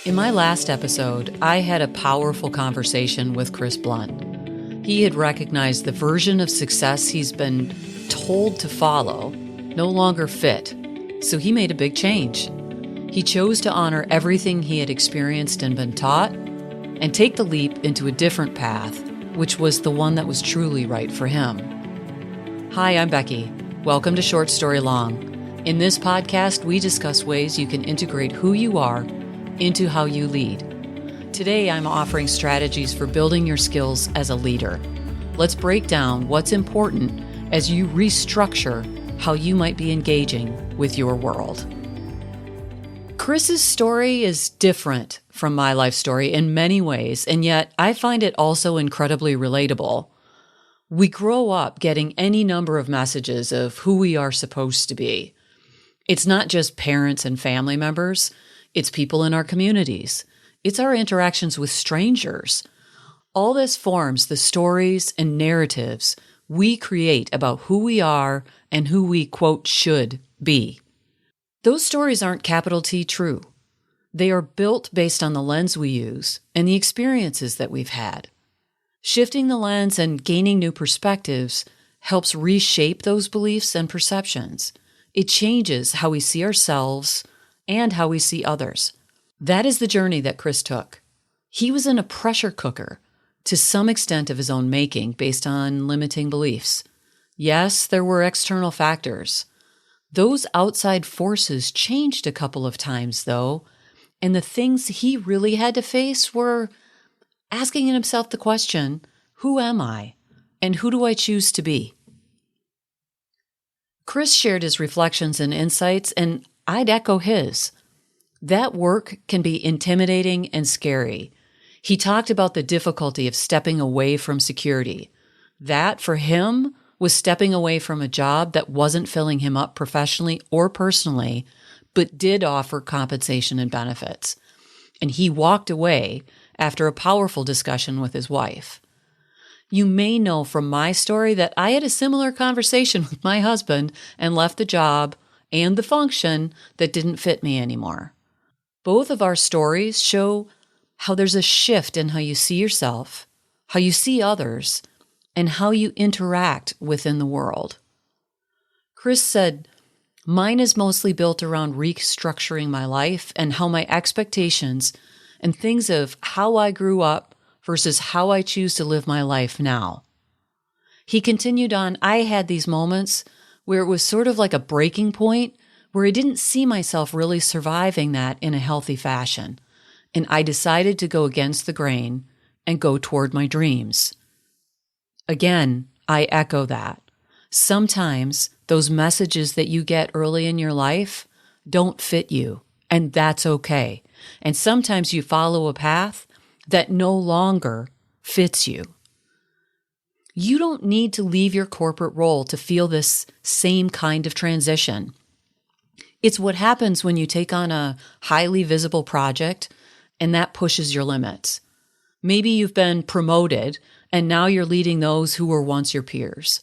In my last episode, I had a powerful conversation with Chris Blount. He had recognized the version of success he's been told to follow no longer fit, so he made a big change. He chose to honor everything he had experienced and been taught and take the leap into a different path, which was the one that was truly right for him. Hi, I'm Becky. Welcome to Short Story Long. In this podcast, we discuss ways you can integrate who you are into how you lead. Today, I'm offering strategies for building your skills as a leader. Let's break down what's important as you restructure how you might be engaging with your world. Chris's story is different from my life story in many ways, and yet I find it also incredibly relatable. We grow up getting any number of messages of who we are supposed to be. It's not just parents and family members. It's people in our communities. It's our interactions with strangers. All this forms the stories and narratives we create about who we are and who we, quote, should be. Those stories aren't capital T true. They are built based on the lens we use and the experiences that we've had. Shifting the lens and gaining new perspectives helps reshape those beliefs and perceptions. It changes how we see ourselves and how we see others. That is the journey that Chris took. He was in a pressure cooker to some extent of his own making based on limiting beliefs. Yes, there were external factors. Those outside forces changed a couple of times, though, and the things he really had to face were asking himself the question, who am I, and who do I choose to be? Chris shared his reflections and insights, and I'd echo his. That work can be intimidating and scary. He talked about the difficulty of stepping away from security. That, for him, was stepping away from a job that wasn't filling him up professionally or personally, but did offer compensation and benefits. And he walked away after a powerful discussion with his wife. You may know from my story that I had a similar conversation with my husband and left the job and the function that didn't fit me anymore. Both of our stories show how there's a shift in how you see yourself, how you see others, and how you interact within the world. Chris said, "Mine is mostly built around restructuring my life and how my expectations and things of how I grew up versus how I choose to live my life now." He continued on, "I had these moments where it was sort of like a breaking point where I didn't see myself really surviving that in a healthy fashion. And I decided to go against the grain and go toward my dreams." Again, I echo that. Sometimes those messages that you get early in your life don't fit you, and that's okay. And sometimes you follow a path that no longer fits you. You don't need to leave your corporate role to feel this same kind of transition. It's what happens when you take on a highly visible project and that pushes your limits. Maybe you've been promoted and now you're leading those who were once your peers.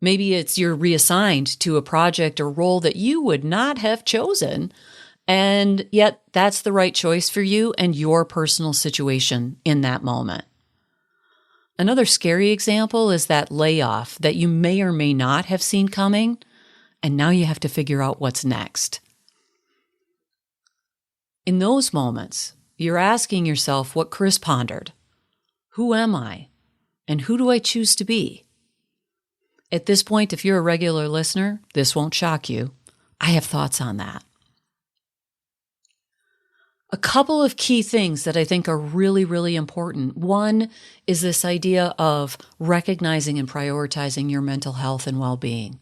Maybe it's you're reassigned to a project or role that you would not have chosen, and yet that's the right choice for you and your personal situation in that moment. Another scary example is that layoff that you may or may not have seen coming, and now you have to figure out what's next. In those moments, you're asking yourself what Chris pondered. Who am I? And who do I choose to be? At this point, if you're a regular listener, this won't shock you. I have thoughts on that. A couple of key things that I think are really, really important. One is this idea of recognizing and prioritizing your mental health and well-being.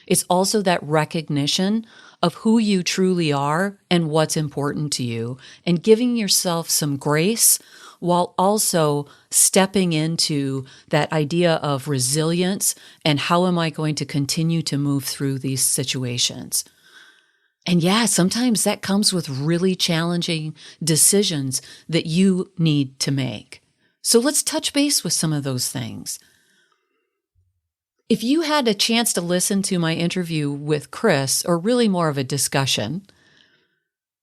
It's also that recognition of who you truly are and what's important to you, and giving yourself some grace while also stepping into that idea of resilience and how am I going to continue to move through these situations. And yeah, sometimes that comes with really challenging decisions that you need to make. So let's touch base with some of those things. If you had a chance to listen to my interview with Chris, or really more of a discussion,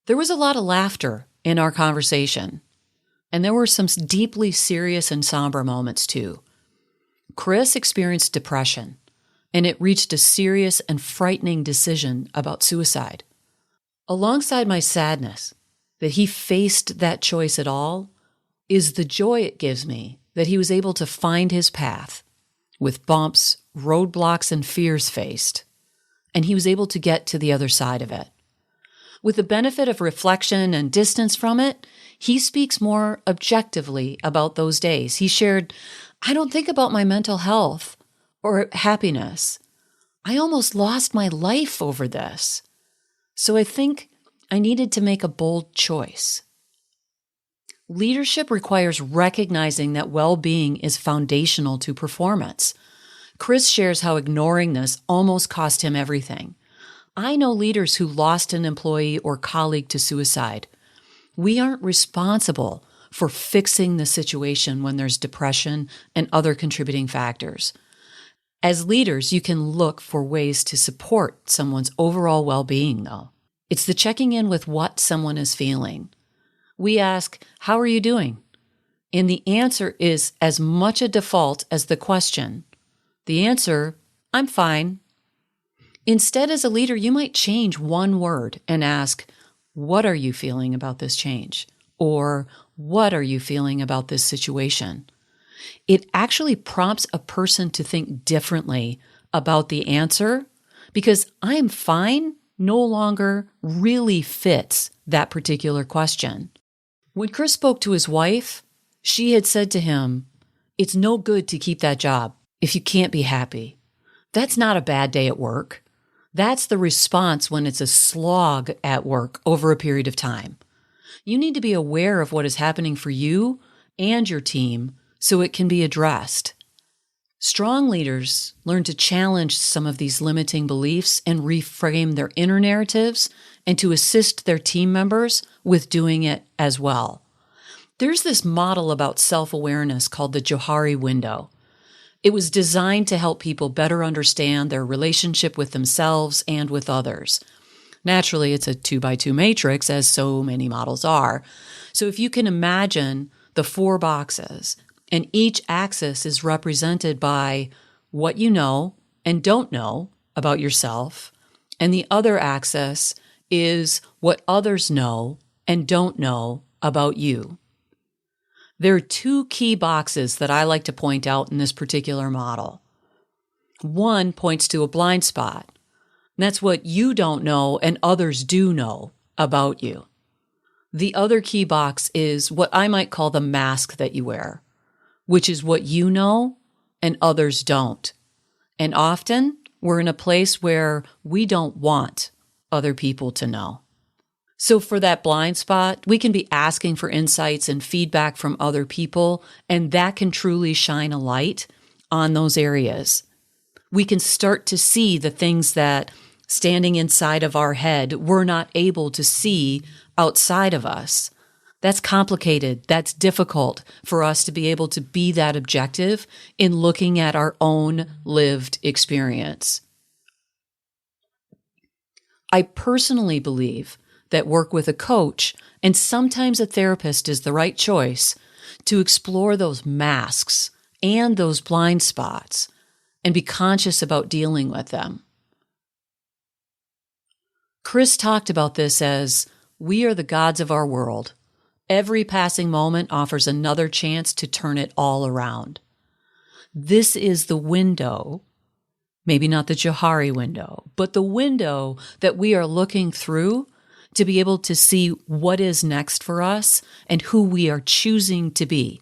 there was a lot of laughter in our conversation. And there were some deeply serious and somber moments too. Chris experienced depression, and it reached a serious and frightening decision about suicide. Alongside my sadness that he faced that choice at all is the joy it gives me that he was able to find his path with bumps, roadblocks, and fears faced, and he was able to get to the other side of it. With the benefit of reflection and distance from it, he speaks more objectively about those days. He shared, "I don't think about my mental health or happiness. I almost lost my life over this. So I think I needed to make a bold choice." Leadership requires recognizing that well-being is foundational to performance. Chris shares how ignoring this almost cost him everything. I know leaders who lost an employee or colleague to suicide. We aren't responsible for fixing the situation when there's depression and other contributing factors. As leaders, you can look for ways to support someone's overall well-being, though. It's the checking in with what someone is feeling. We ask, "How are you doing?" And the answer is as much a default as the question. The answer, "I'm fine." Instead, as a leader, you might change one word and ask, "What are you feeling about this change?" Or, "What are you feeling about this situation?" It actually prompts a person to think differently about the answer because "I'm fine" no longer really fits that particular question. When Chris spoke to his wife, she had said to him, "It's no good to keep that job if you can't be happy. That's not a bad day at work. That's the response when it's a slog at work over a period of time. You need to be aware of what is happening for you and your team so it can be addressed." Strong leaders learn to challenge some of these limiting beliefs and reframe their inner narratives and to assist their team members with doing it as well. There's this model about self-awareness called the Johari window. It was designed to help people better understand their relationship with themselves and with others. Naturally, it's a 2x2 matrix, as so many models are. So if you can imagine the 4 boxes, and each axis is represented by what you know and don't know about yourself, and the other axis is what others know and don't know about you. There are 2 key boxes that I like to point out in this particular model. One points to a blind spot. And that's what you don't know and others do know about you. The other key box is what I might call the mask that you wear, which is what you know and others don't. And often we're in a place where we don't want other people to know. So for that blind spot, we can be asking for insights and feedback from other people, and that can truly shine a light on those areas. We can start to see the things that standing inside of our head we're not able to see outside of us. That's complicated. That's difficult for us to be able to be that objective in looking at our own lived experience. I personally believe that work with a coach and sometimes a therapist is the right choice to explore those masks and those blind spots and be conscious about dealing with them. Chris talked about this as, "We are the gods of our world. Every passing moment offers another chance to turn it all around." This is the window, maybe not the Johari window, but the window that we are looking through to be able to see what is next for us and who we are choosing to be,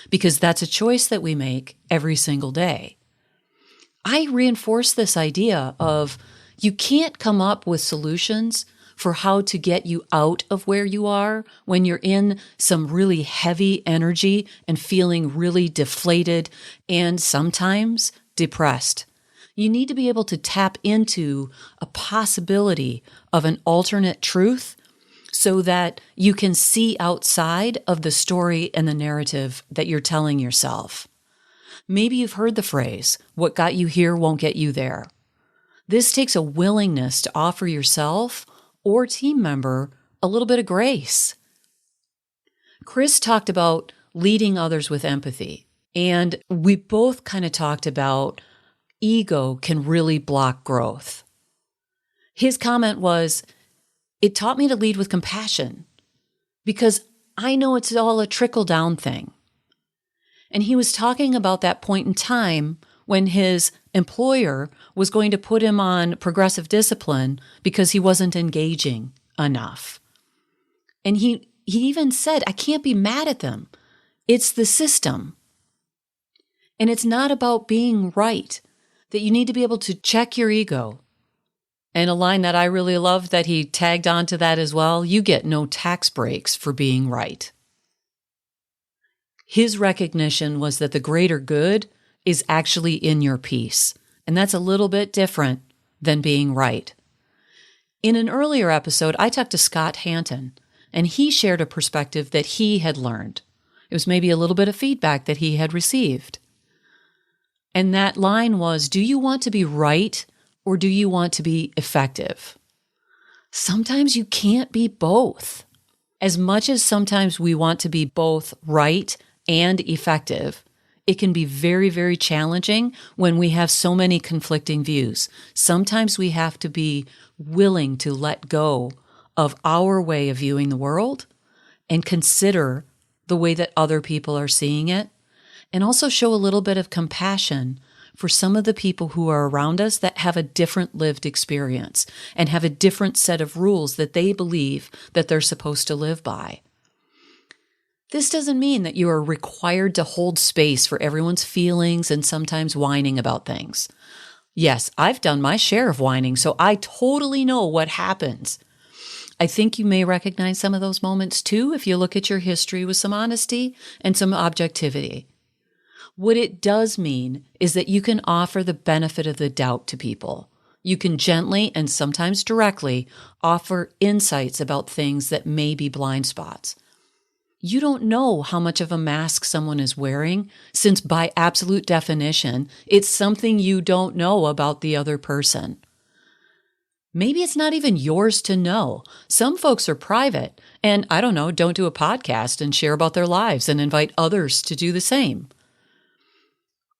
because that's a choice that we make every single day. I reinforce this idea of you can't come up with solutions for how to get you out of where you are when you're in some really heavy energy and feeling really deflated and sometimes depressed. You need to be able to tap into a possibility of an alternate truth so that you can see outside of the story and the narrative that you're telling yourself. Maybe you've heard the phrase, "What got you here won't get you there." This takes a willingness to offer yourself or team member a little bit of grace. Chris talked about leading others with empathy, and we both kind of talked about ego can really block growth. His comment was, it taught me to lead with compassion because I know it's all a trickle-down thing. And he was talking about that point in time when his employer was going to put him on progressive discipline because he wasn't engaging enough. And he even said, I can't be mad at them. It's the system. And it's not about being right, that you need to be able to check your ego. And a line that I really love that he tagged onto that as well, you get no tax breaks for being right. His recognition was that the greater good is actually in your peace. And that's a little bit different than being right. In an earlier episode, I talked to Scott Hanton, and he shared a perspective that he had learned. It was maybe a little bit of feedback that he had received. And that line was, do you want to be right or do you want to be effective? Sometimes you can't be both. As much as sometimes we want to be both right and effective, it can be very, very challenging when we have so many conflicting views. Sometimes we have to be willing to let go of our way of viewing the world and consider the way that other people are seeing it, and also show a little bit of compassion for some of the people who are around us that have a different lived experience and have a different set of rules that they believe that they're supposed to live by. This doesn't mean that you are required to hold space for everyone's feelings and sometimes whining about things. Yes, I've done my share of whining, so I totally know what happens. I think you may recognize some of those moments too if you look at your history with some honesty and some objectivity. What it does mean is that you can offer the benefit of the doubt to people. You can gently and sometimes directly offer insights about things that may be blind spots. You don't know how much of a mask someone is wearing, since by absolute definition, it's something you don't know about the other person. Maybe it's not even yours to know. Some folks are private and, don't do a podcast and share about their lives and invite others to do the same.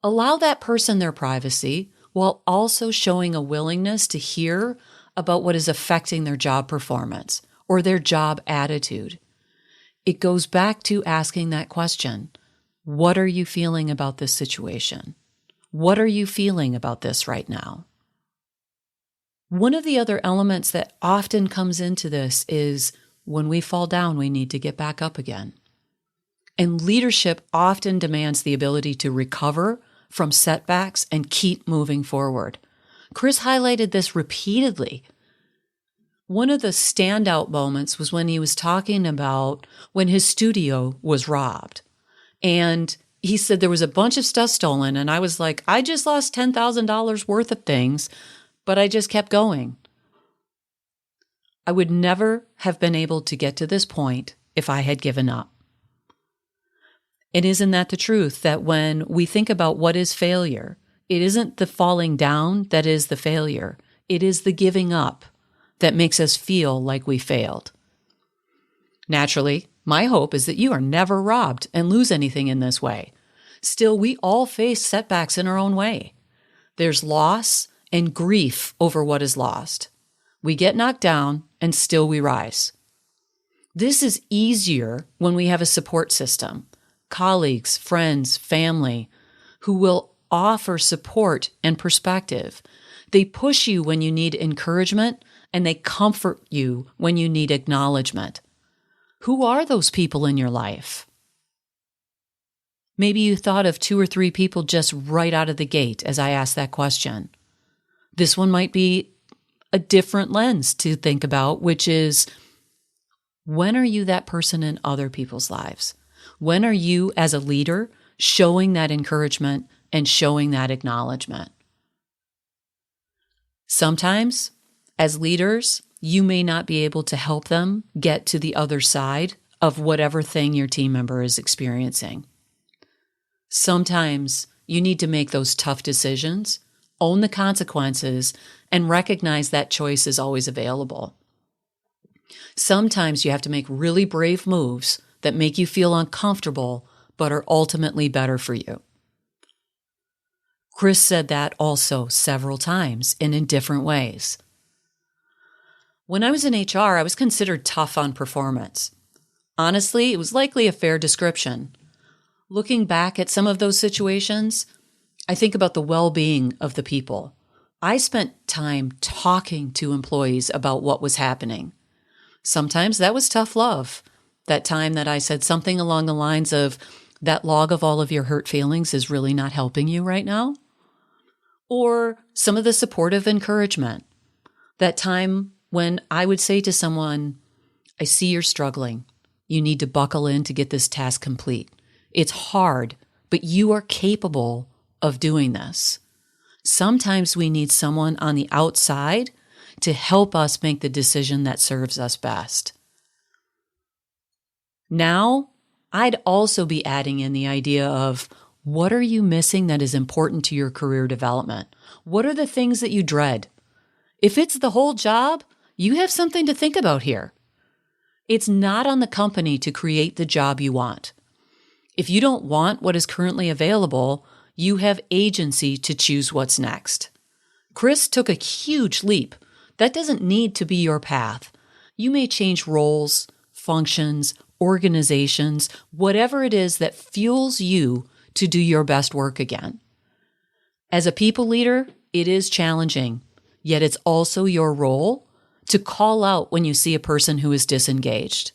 Allow that person their privacy while also showing a willingness to hear about what is affecting their job performance or their job attitude. It goes back to asking that question. What are you feeling about this situation? What are you feeling about this right now? One of the other elements that often comes into this is when we fall down, we need to get back up again. And leadership often demands the ability to recover from setbacks and keep moving forward. Chris highlighted this repeatedly. One of the standout moments was when he was talking about when his studio was robbed. And he said there was a bunch of stuff stolen, and I was like, I just lost $10,000 worth of things, but I just kept going. I would never have been able to get to this point if I had given up. And isn't that the truth, that when we think about what is failure, it isn't the falling down that is the failure. It is the giving up that makes us feel like we failed. Naturally, my hope is that you are never robbed and lose anything in this way. Still, we all face setbacks in our own way. There's loss and grief over what is lost. We get knocked down and still we rise. This is easier when we have a support system. Colleagues, friends, family, who will offer support and perspective. They push you when you need encouragement, and they comfort you when you need acknowledgement. Who are those people in your life? Maybe you thought of 2 or 3 people just right out of the gate as I asked that question. This one might be a different lens to think about, which is, when are you that person in other people's lives? When are you, as a leader, showing that encouragement and showing that acknowledgement? Sometimes, as leaders, you may not be able to help them get to the other side of whatever thing your team member is experiencing. Sometimes you need to make those tough decisions, own the consequences, and recognize that choice is always available. Sometimes you have to make really brave moves that make you feel uncomfortable but are ultimately better for you. Chris said that also several times and in different ways. When I was in HR, I was considered tough on performance. Honestly, it was likely a fair description. Looking back at some of those situations, I think about the well-being of the people. I spent time talking to employees about what was happening. Sometimes that was tough love. That time that I said something along the lines of, that log of all of your hurt feelings is really not helping you right now. Or some of the supportive encouragement. That time when I would say to someone, I see you're struggling. You need to buckle in to get this task complete. It's hard, but you are capable of doing this. Sometimes we need someone on the outside to help us make the decision that serves us best. Now, I'd also be adding in the idea of, what are you missing that is important to your career development? What are the things that you dread? If it's the whole job, you have something to think about here. It's not on the company to create the job you want. If you don't want what is currently available, you have agency to choose what's next. Chris took a huge leap. That doesn't need to be your path. You may change roles, functions, organizations, whatever it is that fuels you to do your best work again. As a people leader, it is challenging, yet it's also your role to call out when you see a person who is disengaged.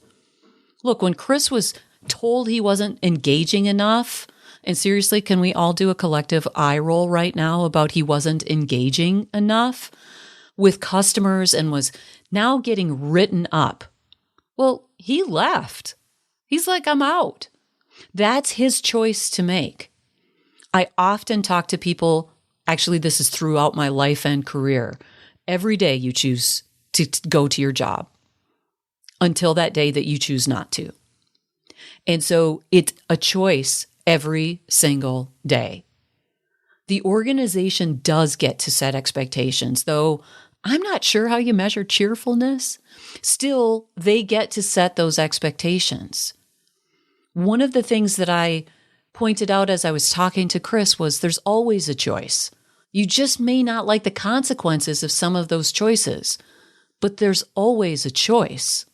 Look, when Chris was told he wasn't engaging enough, and seriously, can we all do a collective eye roll right now about he wasn't engaging enough with customers and was now getting written up? Well, he left. He's like, I'm out. That's his choice to make. I often talk to people, actually, this is throughout my life and career. Every day you choose to go to your job until that day that you choose not to. And so it's a choice every single day. The organization does get to set expectations, though I'm not sure how you measure cheerfulness. Still, they get to set those expectations. One of the things that I pointed out as I was talking to Chris was there's always a choice. You just may not like the consequences of some of those choices, but there's always a choice.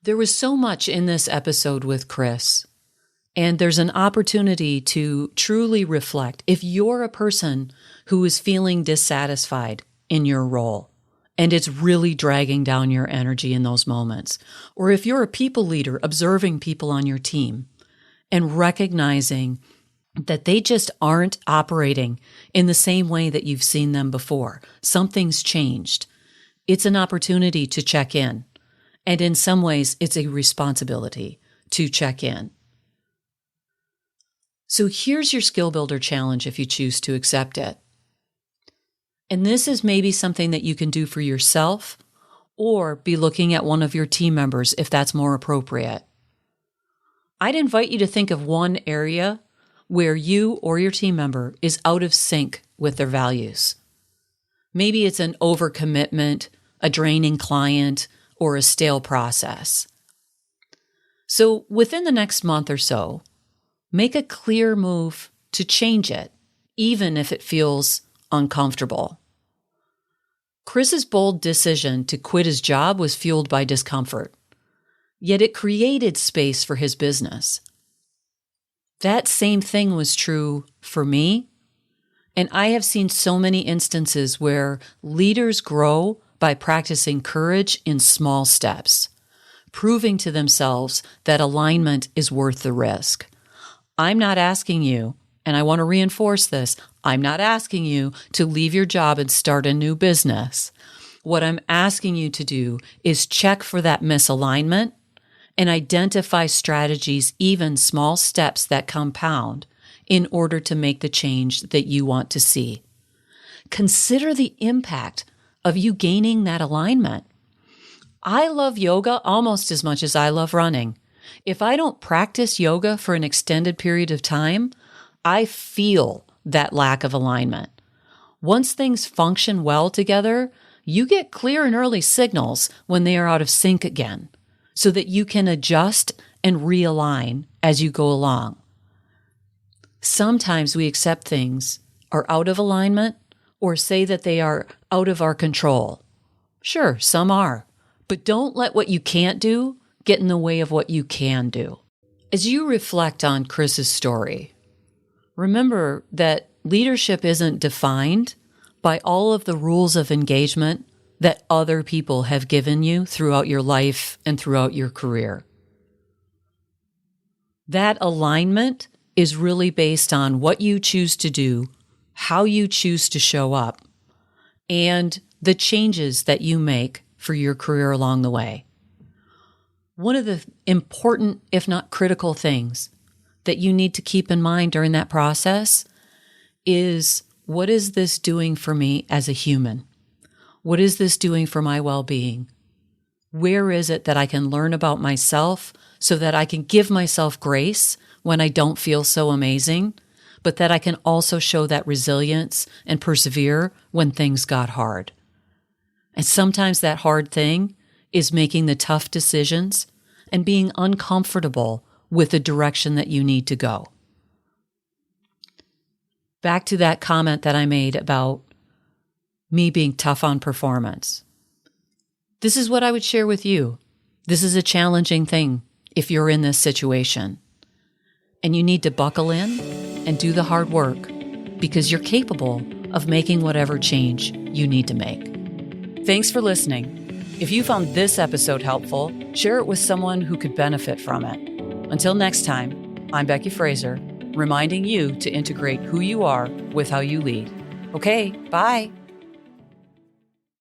There was so much in this episode with Chris, and there's an opportunity to truly reflect. If you're a person who is feeling dissatisfied in your role, and it's really dragging down your energy in those moments, or if you're a people leader observing people on your team and recognizing that they just aren't operating in the same way that you've seen them before, something's changed, it's an opportunity to check in. And in some ways, it's a responsibility to check in. So here's your skill builder challenge if you choose to accept it. And this is maybe something that you can do for yourself or be looking at one of your team members if that's more appropriate. I'd invite you to think of one area where you or your team member is out of sync with their values. Maybe it's an overcommitment, a draining client, or a stale process. So within the next month or so, make a clear move to change it, even if it feels uncomfortable. Chris's bold decision to quit his job was fueled by discomfort, yet it created space for his business. That same thing was true for me, and I have seen so many instances where leaders grow by practicing courage in small steps, proving to themselves that alignment is worth the risk. I'm not asking you, and I want to reinforce this, I'm not asking you to leave your job and start a new business. What I'm asking you to do is check for that misalignment and identify strategies, even small steps that compound, in order to make the change that you want to see. Consider the impact of you gaining that alignment. I love yoga almost as much as I love running. If I don't practice yoga for an extended period of time, I feel that lack of alignment. Once things function well together, you get clear and early signals when they are out of sync again. so that you can adjust and realign as you go along. Sometimes we accept things are out of alignment or say that they are out of our control. Sure, some are, but don't let what you can't do get in the way of what you can do. As you reflect on Chris's story, remember that leadership isn't defined by all of the rules of engagement that other people have given you throughout your life and throughout your career. That alignment is really based on what you choose to do, how you choose to show up, and the changes that you make for your career along the way. One of the important, if not critical things that you need to keep in mind during that process is, what is this doing for me as a human? What is this doing for my well-being? Where is it that I can learn about myself so that I can give myself grace when I don't feel so amazing, but that I can also show that resilience and persevere when things got hard? And sometimes that hard thing is making the tough decisions and being uncomfortable with the direction that you need to go. Back to that comment that I made about me being tough on performance. This is what I would share with you. This is a challenging thing if you're in this situation. And you need to buckle in and do the hard work because you're capable of making whatever change you need to make. Thanks for listening. If you found this episode helpful, share it with someone who could benefit from it. Until next time, I'm Becky Fraser, reminding you to integrate who you are with how you lead. Okay, bye.